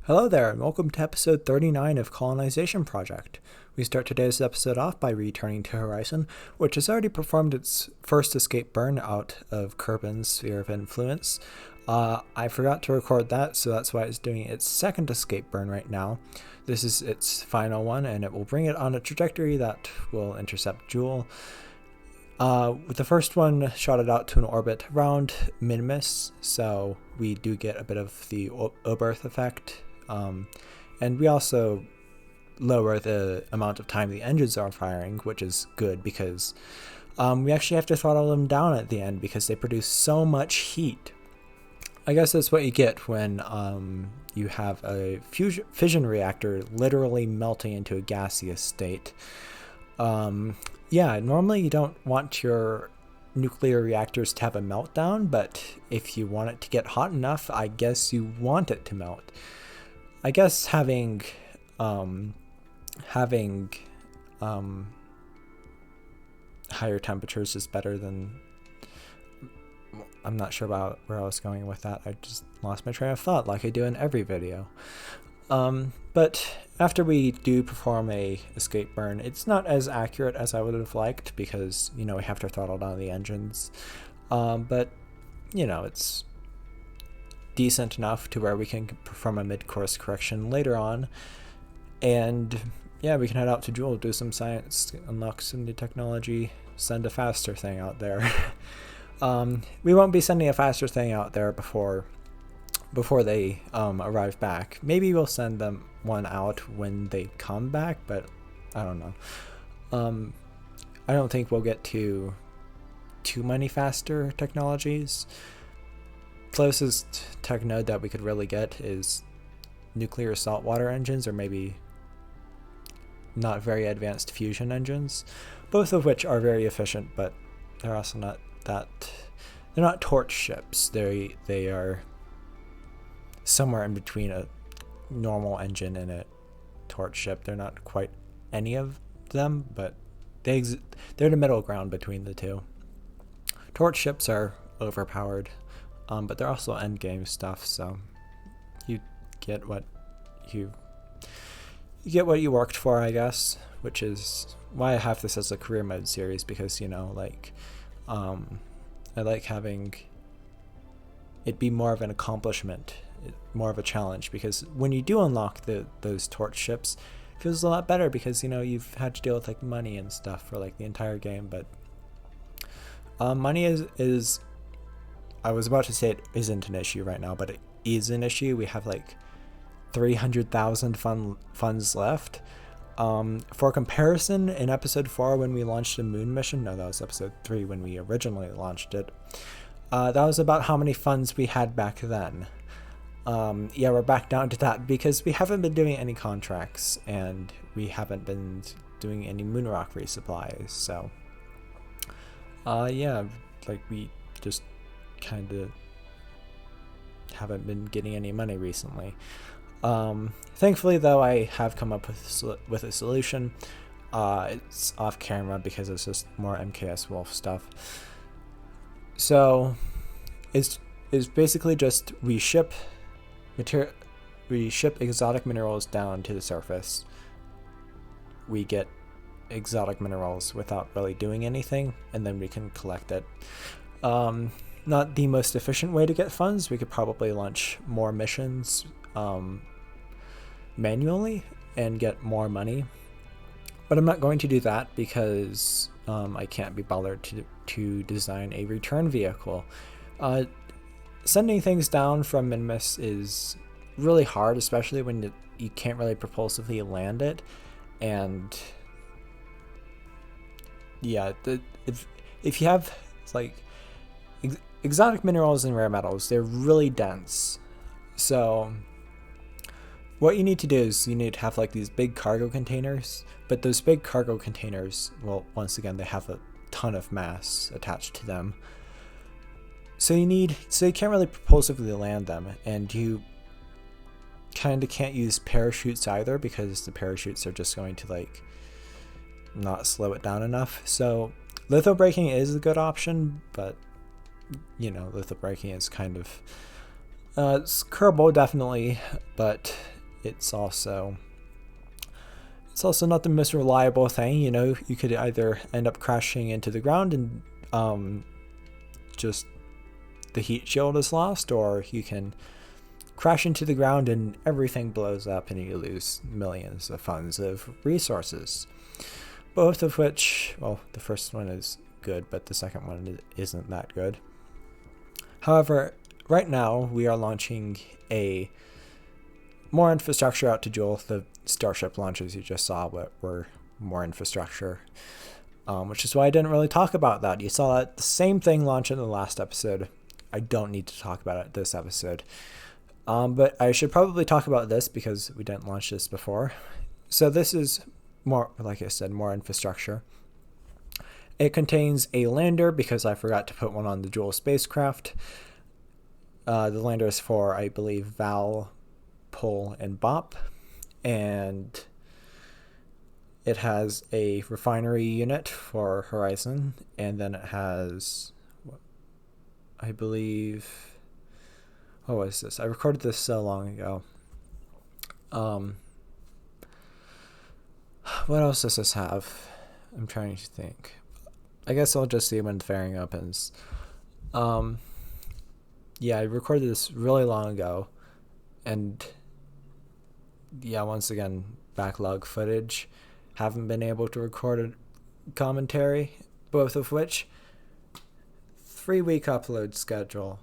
Hello there, and welcome to episode 39 of Colonization Project. We start today's episode off by returning to Horizon, which has already performed its first escape burn out of Kerbin's sphere of influence. I forgot to record that, so that's why it's doing its second escape burn right now. This is its final one, and it will bring it on a trajectory that will intercept Jool. The first one shot it out to an orbit around Minmus, so we do get a bit of the Oberth effect. And we also lower the amount of time the engines are firing, which is good because we actually have to throttle them down at the end because they produce so much heat. I guess that's what you get when you have a fission reactor literally melting into a gaseous state. Yeah, normally you don't want your nuclear reactors to have a meltdown, but if you want it to get hot enough, I guess you want it to melt. I guess having higher temperatures is better than. I'm not sure about where I was going with that. I just lost my train of thought, like I do in every video. But after we do perform a escape burn, it's not as accurate as I would have liked because we have to throttle down the engines. But it's decent enough to where we can perform a mid-course correction later on, and yeah, we can head out to Jool, do some science, unlock some new technology, send a faster thing out there. We won't be sending a faster thing out there before they arrive back. Maybe we'll send them one out when they come back, but I don't know. I don't think we'll get to too many faster technologies. Closest tech node that we could really get is nuclear saltwater engines, or maybe not very advanced fusion engines, both of which are very efficient, but they're also not that. They're not torch ships. They are somewhere in between a normal engine and a torch ship. They're not quite any of them, but they're the middle ground between the two. Torch ships are overpowered. But they're also endgame stuff, so you get what you worked for, I guess, which is why I have this as a career mode series, because I like having it be more of an accomplishment, more of a challenge, because when you do unlock those torch ships, it feels a lot better because you've had to deal with like money and stuff for like the entire game, but money is I was about to say it isn't an issue right now, but it is an issue. We have like 300,000 funds left. For comparison, in episode 4 when we launched a moon mission, no, that was episode 3 when we originally launched it, that was about how many funds we had back then. Yeah, we're back down to that because we haven't been doing any contracts and we haven't been doing any moon rock resupplies, so yeah, like we just kind of haven't been getting any money recently. Thankfully, though, I have come up with a solution. It's off camera because it's just more MKS Wolf stuff. So it's basically just we ship exotic minerals down to the surface. We get exotic minerals without really doing anything, and then we can collect it. Not the most efficient way to get funds. We could probably launch more missions manually and get more money, but I'm not going to do that because I can't be bothered to design a return vehicle. Sending things down from Minmus is really hard, especially when you can't really propulsively land it, and yeah, if you have like exotic minerals and rare metals, they're really dense. So what you need to do is you need to have like these big cargo containers, but those big cargo containers, well, once again, they have a ton of mass attached to them. So you can't really propulsively land them, and you kind of can't use parachutes either because the parachutes are just going to like not slow it down enough. So litho braking is a good option, but litho braking is kind of it's curable, definitely, but it's also not the most reliable thing. You know, you could either end up crashing into the ground and just the heat shield is lost, or you can crash into the ground and everything blows up and you lose millions of funds of resources. Both of which, well, the first one is good, but the second one isn't that good. However, right now we are launching more infrastructure out to Jool. The Starship launches you just saw were more infrastructure, which is why I didn't really talk about that. You saw that the same thing launch in the last episode. I don't need to talk about it this episode. But I should probably talk about this because we didn't launch this before. So this is more, like I said, more infrastructure. It contains a lander because I forgot to put one on the Jool spacecraft. The lander is for, I believe, Val, Pull, and Bop. And it has a refinery unit for Horizon. And then it has, I believe... What was this? I recorded this so long ago. What else does this have? I'm trying to think. I guess I'll just see when the fairing opens. Yeah, I recorded this really long ago. And yeah, once again, backlog footage. Haven't been able to record a commentary, both of which. 3-week upload schedule.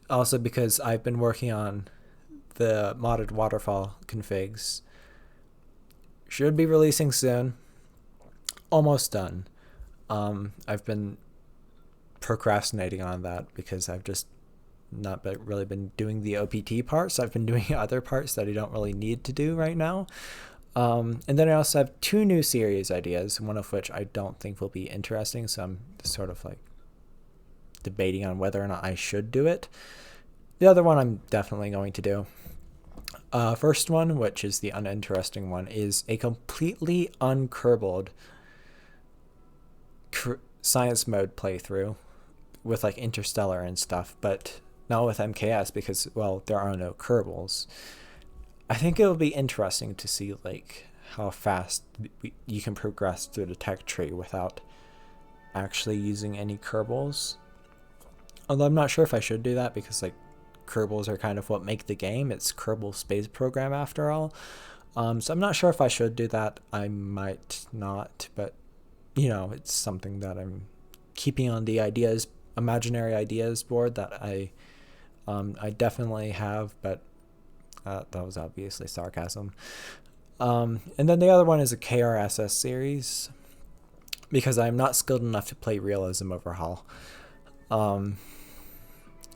Also because I've been working on the modded waterfall configs. Should be releasing soon. Almost done. I've been procrastinating on that because I've just not really been doing the OPT parts. I've been doing other parts that I don't really need to do right now. And then I also have 2 new series ideas, one of which I don't think will be interesting, so I'm sort of like debating on whether or not I should do it. The other one I'm definitely going to do. First one, which is the uninteresting one, is a completely unkerballed science mode playthrough with like Interstellar and stuff, but not with MKS because, well, there are no Kerbals. I think it will be interesting to see like how fast you can progress through the tech tree without actually using any Kerbals. Although I'm not sure if I should do that because like Kerbals are kind of what make the game. It's Kerbal Space Program after all. So I'm not sure if I should do that. I might not, but you know, it's something that I'm keeping on the imaginary ideas board that I definitely have, but that was obviously sarcasm. And then the other one is a KRSS series because I'm not skilled enough to play Realism Overhaul.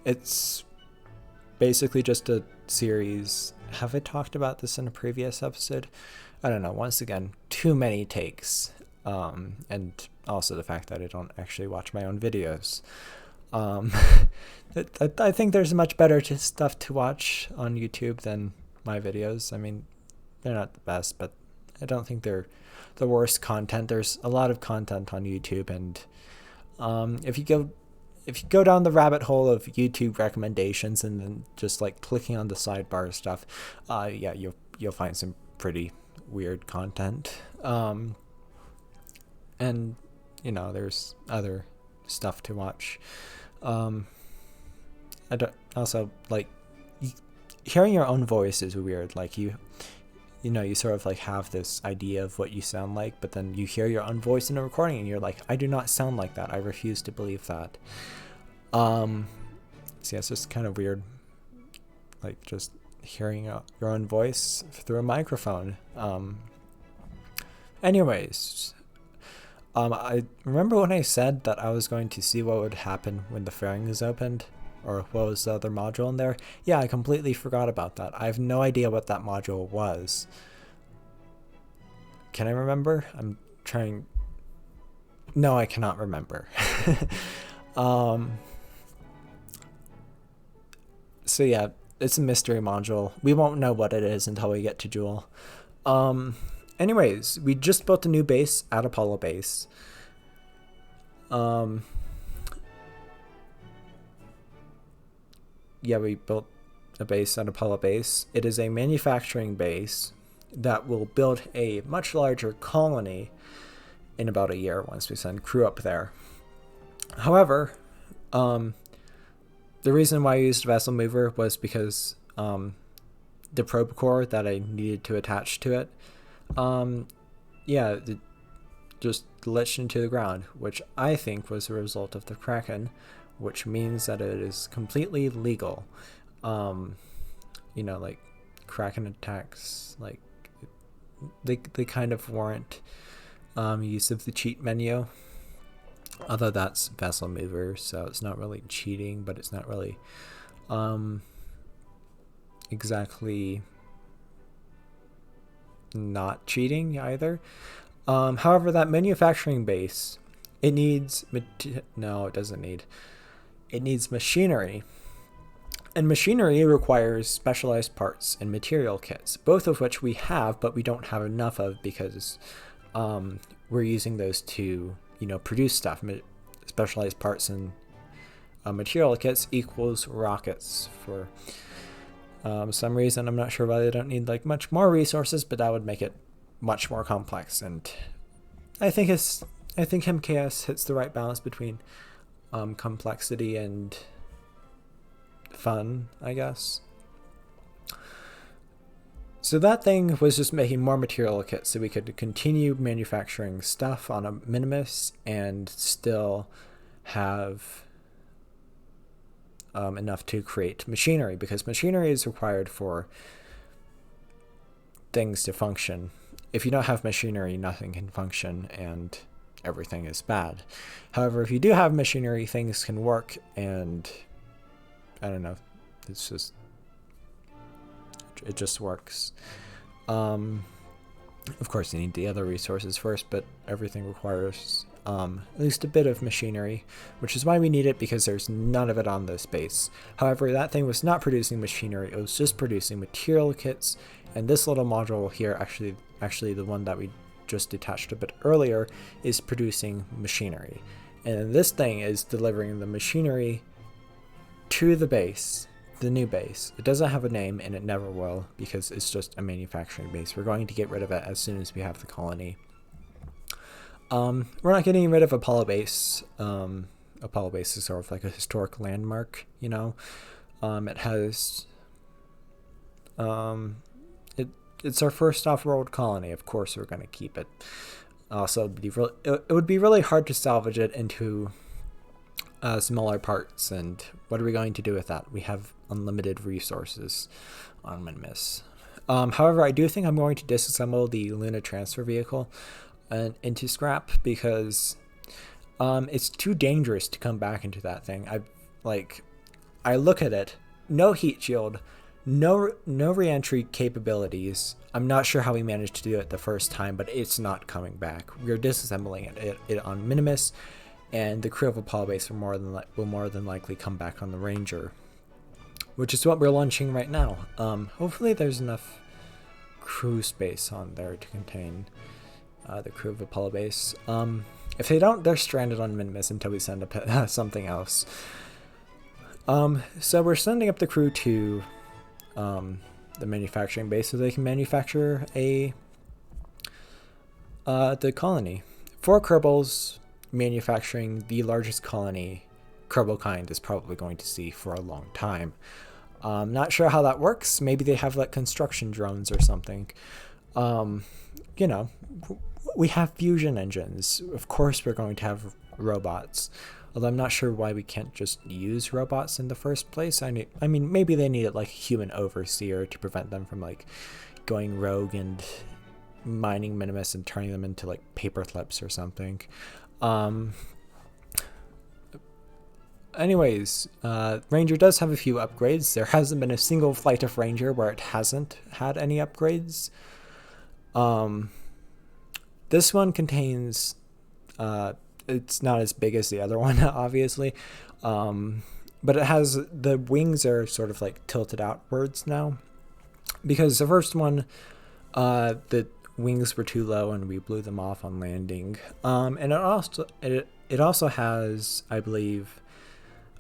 It's basically just a series. Have I talked about this in a previous episode? I don't know. Once again, too many takes. And also the fact that I don't actually watch my own videos. I think there's much better stuff to watch on YouTube than my videos. I mean, they're not the best, but I don't think they're the worst content. There's a lot of content on YouTube, and if you go down the rabbit hole of YouTube recommendations and then just like clicking on the sidebar stuff, yeah, you'll find some pretty weird content. And you know, there's other stuff to watch. I don't also like hearing your own voice is weird. Like you know, you sort of like have this idea of what you sound like, but then you hear your own voice in a recording and you're like, I do not sound like that. I refuse to believe that. So yeah, it's just kind of weird, like just hearing your own voice through a microphone. Anyways, I remember when I said that I was going to see what would happen when the fairing is opened, or what was the other module in there. Yeah, I completely forgot about that. I have no idea what that module was. Can I remember? I'm trying. No, I cannot remember. So yeah, it's a mystery module. We won't know what it is until we get to Jool. Anyways, we just built a new base at Apollo Base. Yeah, we built a base on Apollo base. It is a manufacturing base that will build a much larger colony in about a year once we send crew up there. However, the reason why I used Vessel Mover was because the probe core that I needed to attach to it, just glitched into the ground, which I think was a result of the Kraken, which means that it is completely legal. Like Kraken attacks, like they kind of warrant use of the cheat menu. Although that's Vessel Mover, so it's not really cheating, but it's not really exactly not cheating either. However, that manufacturing base, it needs it needs machinery. And machinery requires specialized parts and material kits, both of which we have, but we don't have enough of because we're using those to, produce stuff. Specialized parts and material kits equals rockets for some reason. I'm not sure why they don't need like much more resources, but that would make it much more complex. And I think MKS hits the right balance between complexity and fun, I guess. So that thing was just making more material kits so we could continue manufacturing stuff on a Minmus and still have enough to create machinery, because machinery is required for things to function. If you don't have machinery, nothing can function and everything is bad. However, if you do have machinery, things can work, and I don't know, it just works. Of course, you need the other resources first, but everything requires at least a bit of machinery, which is why we need it, because there's none of it on this base. However, that thing was not producing machinery, it was just producing material kits, and this little module here, actually the one that we just detached a bit earlier, is producing machinery. And this thing is delivering the machinery to the base, the new base. It doesn't have a name, and it never will, because it's just a manufacturing base. We're going to get rid of it as soon as we have the colony. We're not getting rid of Apollo base. Apollo base is sort of like a historic landmark, it has it's our first off-world colony. Of course we're going to keep it. Also, it would be really hard to salvage it into smaller parts, and what are we going to do with that? We have unlimited resources on Minmus. However, I do think I'm going to disassemble the Luna transfer vehicle into scrap, because it's too dangerous to come back into that thing. I look at it, no heat shield, no re-entry capabilities. I'm not sure how we managed to do it the first time, but it's not coming back. We're disassembling it on Minmus, and the crew of Apollo base will more than likely come back on the Ranger, which is what we're launching right now. Hopefully there's enough crew space on there to contain the crew of Apollo base. If they don't, they're stranded on Minmus until we send up something else. So we're sending up the crew to the manufacturing base so they can manufacture the colony. 4 Kerbals manufacturing the largest colony Kerbal kind is probably going to see for a long time. Not sure how that works. Maybe they have like construction drones or something. We have fusion engines. Of course we're going to have robots. Although I'm not sure why we can't just use robots in the first place. I mean, maybe they needed like a human overseer to prevent them from like going rogue and mining Minimus and turning them into like paper clips or something. Anyways, Ranger does have a few upgrades. There hasn't been a single flight of Ranger where it hasn't had any upgrades. This one contains, it's not as big as the other one, obviously, but it has, the wings are sort of like tilted outwards now, because the first one, the wings were too low and we blew them off on landing. And it also has, I believe,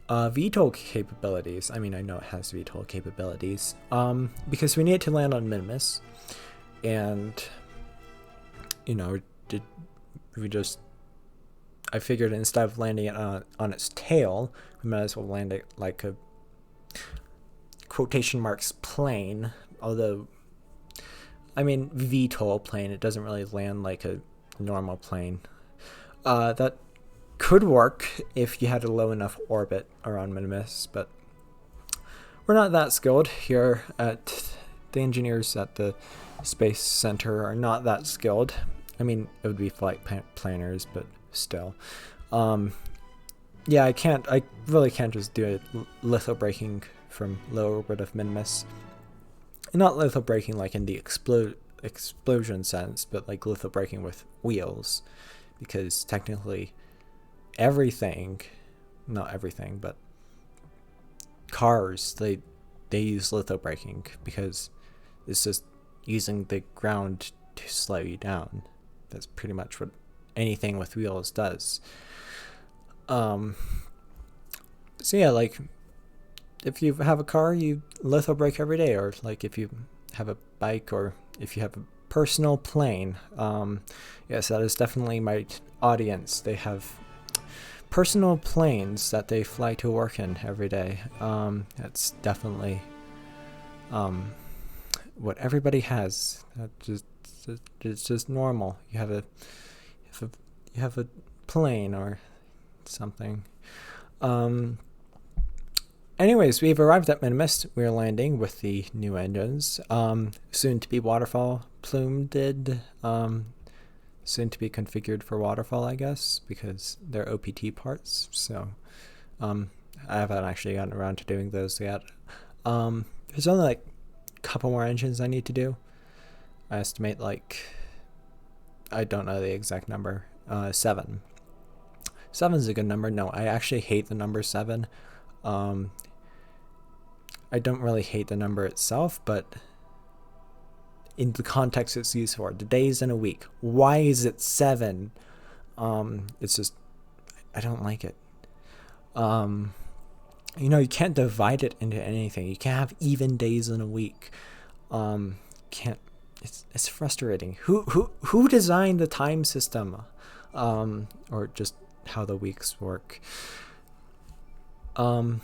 VTOL capabilities. I mean, I know it has VTOL capabilities. Because we need to land on Minmus, and you know, I figured instead of landing it on its tail, we might as well land it like a quotation marks plane. Although, I mean, VTOL plane, it doesn't really land like a normal plane. That could work if you had a low enough orbit around Minmus, but we're not that skilled here at the engineers at the Space Center are not that skilled. I mean, it would be flight planners, but still. Yeah, I really can't just do it litho braking from low orbit of Minmus. Not litho braking like in the explosion sense, but like litho braking with wheels, because technically everything, not everything, but cars, they use litho braking because it's just using the ground to slow you down. That's pretty much what anything with wheels does. So yeah, like if you have a car, you litho brake every day, or like if you have a bike, or if you have a personal plane. Yes, that is definitely my audience. They have personal planes that they fly to work in every day. That's definitely what everybody has. It's just normal. You have a plane or something. Anyways, we've arrived at Minmus. We're landing with the new engines. Soon to be waterfall plumed. Soon to be configured for waterfall, I guess, because they're OPT parts. So I haven't actually gotten around to doing those yet. There's only like a couple more engines I need to do. I estimate I don't know the exact number. 7. 7's a good number. No, I actually hate the number 7. I don't really hate the number itself, but in the context it's used for, the days in a week. Why is it 7? It's just, I don't like it. You can't divide it into anything. You can't have even days in a week. It's frustrating. Who designed the time system? Or just how the weeks work? But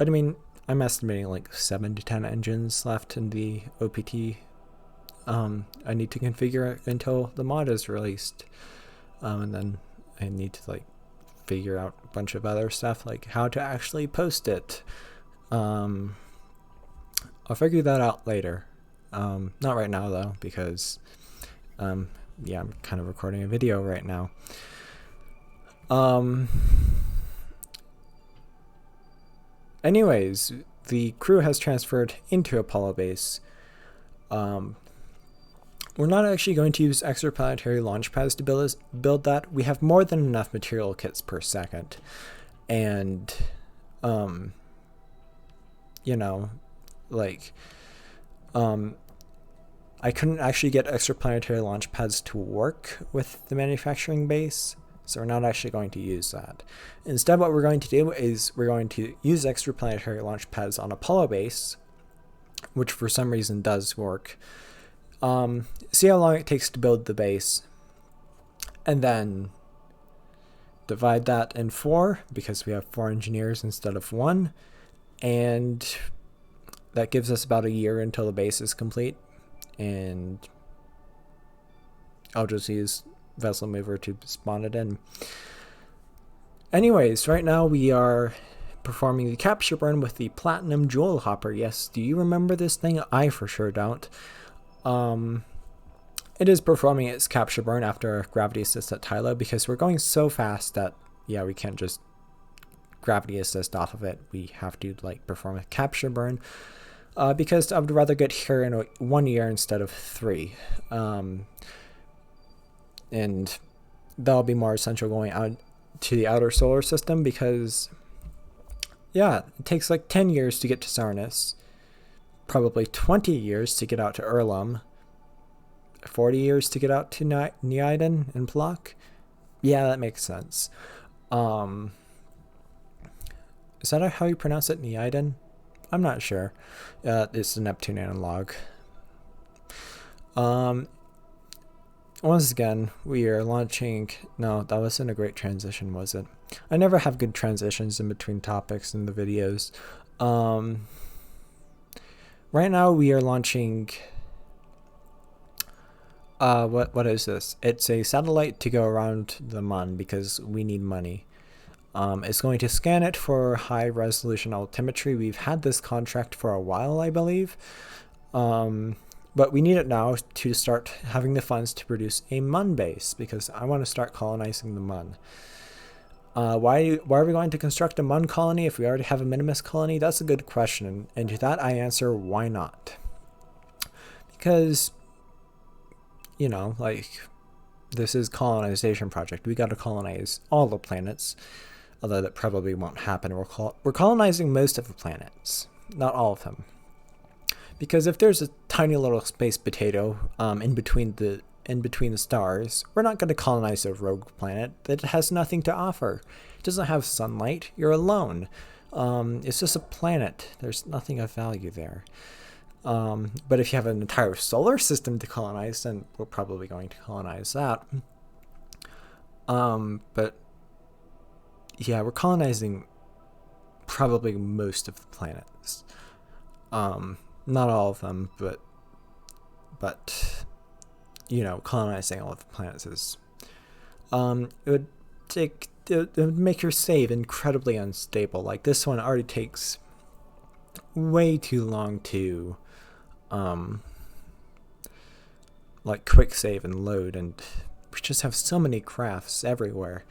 I mean, I'm estimating like 7 to 10 engines left in the OPT. I need to configure it until the mod is released. And then I need to figure out a bunch of other stuff, like how to actually post it. I'll figure that out later. Not right now though, because yeah, I'm kind of recording a video right now. Anyways, the crew has transferred into Apollo base. We're not actually going to use extraplanetary launch pads to build that. We have more than enough material kits per second. And, I couldn't actually get extraplanetary launch pads to work with the manufacturing base, so we're not actually going to use that. Instead, what we're going to do is we're going to use extraplanetary launch pads on Apollo base, which for some reason does work. See how long it takes to build the base, and then divide that in 4, because we have 4 engineers instead of 1, and that gives us about a year until the base is complete. And I'll just use Vessel Mover to spawn it in. Anyways, right now we are performing the capture burn with the Platinum Jool Hopper. Yes, do you remember this thing? I for sure don't. It is performing its capture burn after gravity assist at Tylo, because we're going so fast that, yeah, we can't just gravity assist off of it. We have to perform a capture burn. Because I would rather get here in 1 year instead of 3. And that'll be more essential going out to the outer solar system, because, yeah, it takes 10 years to get to Sarnis, probably 20 years to get out to Erlum, 40 years to get out to Neiden and Block. Yeah, that makes sense. Is that how you pronounce it, Neiden? I'm not sure. It's the Neptune analog. Once again, we are launching... No, that wasn't a great transition, was it? I never have good transitions in between topics in the videos. Right now we are launching... what is this? It's a satellite to go around the Mun because we need money. It's going to scan it for high resolution altimetry. We've had this contract for a while, I believe. But we need it now to start having the funds to produce a Mun base, because I want to start colonizing the Mun. Why are we going to construct a Mun colony if we already have a Minmus colony? That's a good question, and to that I answer, why not? Because, you know, like, this is colonization project. We got to colonize all the planets, although that probably won't happen. We're colonizing most of the planets, not all of them. Because if there's a tiny little space potato in between the stars, we're not going to colonize a rogue planet that has nothing to offer. It doesn't have sunlight. You're alone. It's just a planet. There's nothing of value there. But if you have an entire solar system to colonize, then we're probably going to colonize that. But yeah, we're colonizing probably most of the planets. Not all of them, but you know, colonizing all of the planets is it would make your save incredibly unstable. Like, this one already takes way too long to like quick save and load, and we just have so many crafts everywhere.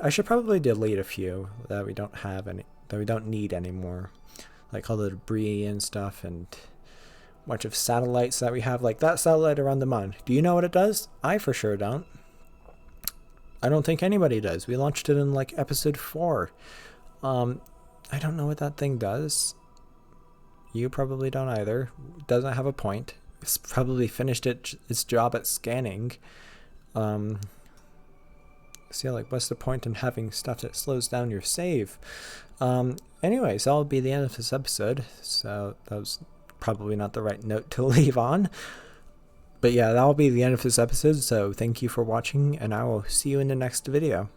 I should probably delete a few that we don't have any, that we don't need anymore. Like all the debris and stuff, and a bunch of satellites that we have. Like that satellite around the Mun. Do you know what it does? I for sure don't. I don't think anybody does. We launched it in like episode 4. I don't know what that thing does. You probably don't either. It doesn't have a point. It's probably finished its job at scanning. So yeah, like, what's the point in having stuff that slows down your save? Anyways, that'll be the end of this episode. So that was probably not the right note to leave on. But yeah, that'll be the end of this episode. So thank you for watching, and I will see you in the next video.